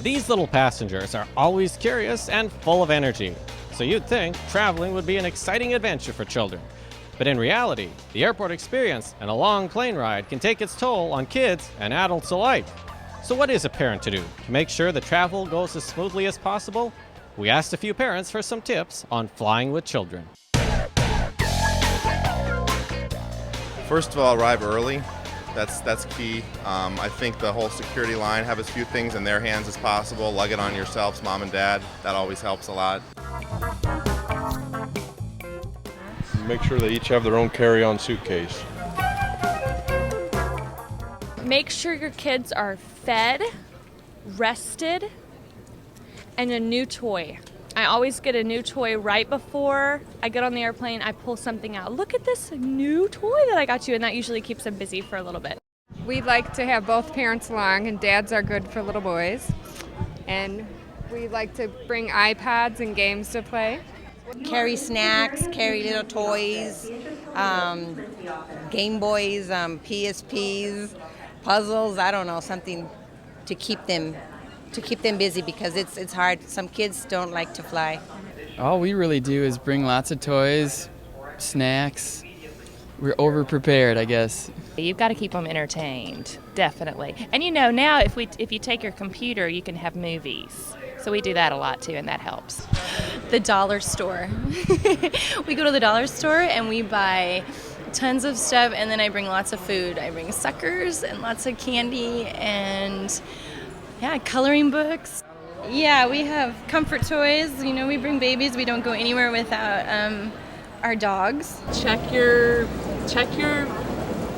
These little passengers are always curious and full of energy, so you'd think traveling would be an exciting adventure for children. But in reality, the airport experience and a long plane ride can take its toll on kids and adults alike. So what is a parent to do to make sure the travel goes as smoothly as possible? We asked a few parents for some tips on flying with children. First of all, arrive early. That's key. I think the whole security line, have as few things in their hands as possible. Lug it on yourselves, mom and dad. That always helps a lot. Make sure they each have their own carry-on suitcase. Make sure your kids are fed, rested, and a new toy. I always get a new toy right before I get on the airplane. I pull something out. Look at this new toy that I got you, and that usually keeps them busy for a little bit. We like to have both parents along, and dads are good for little boys. And we like to bring iPads and games to play. Carry snacks, carry little toys, Game Boys, PSPs, puzzles, I don't know, something to keep them busy because it's hard. Some kids don't like to fly. All we really do is bring lots of toys, snacks. We're over-prepared, I guess. You've got to keep them entertained, definitely. And you know, now if you take your computer, you can have movies. So we do that a lot too, and that helps. The dollar store. We go to the dollar store and we buy tons of stuff, and then I bring lots of food. I bring suckers and lots of candy and coloring books. Yeah, we have comfort toys. You know, we bring babies. We don't go anywhere without our dogs. Check your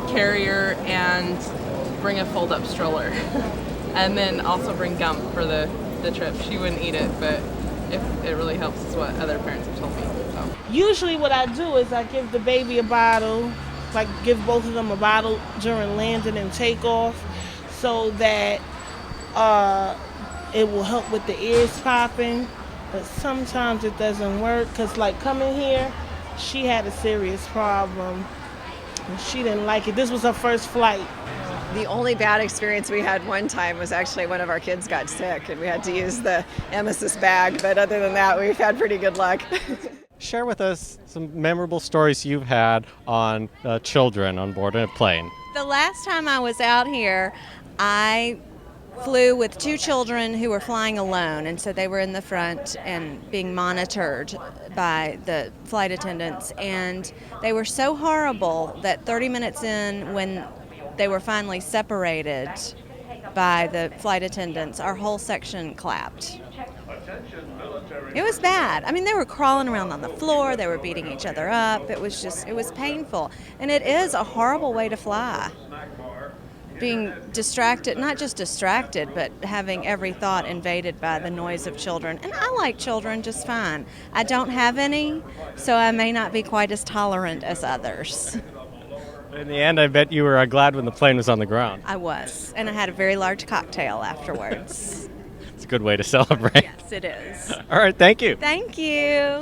carrier and bring a fold-up stroller. And then also bring gum for the trip. She wouldn't eat it, but if it really helps is what other parents have told me. So. Usually what I do is I give the baby a bottle, like give both of them a bottle during landing and takeoff so that it will help with the ears popping, but sometimes it doesn't work because like coming here, she had a serious problem and she didn't like it. This was her first flight. The only bad experience we had one time was actually one of our kids got sick and we had to use the emesis bag, but other than that, we've had pretty good luck. Share with us some memorable stories you've had on children on board a plane. The last time I was out here, I flew with two children who were flying alone, and so they were in the front and being monitored by the flight attendants, and they were so horrible that 30 minutes in, when they were finally separated by the flight attendants, our whole section clapped. It was bad. I mean, they were crawling around on the floor, they were beating each other up. It was painful. And it is a horrible way to fly. Being distracted, not just distracted, but having every thought invaded by the noise of children. And I like children just fine. I don't have any, so I may not be quite as tolerant as others. In the end, I bet you were glad when the plane was on the ground. I was, and I had a very large cocktail afterwards. It's a good way to celebrate. Yes, it is. All right, thank you. Thank you.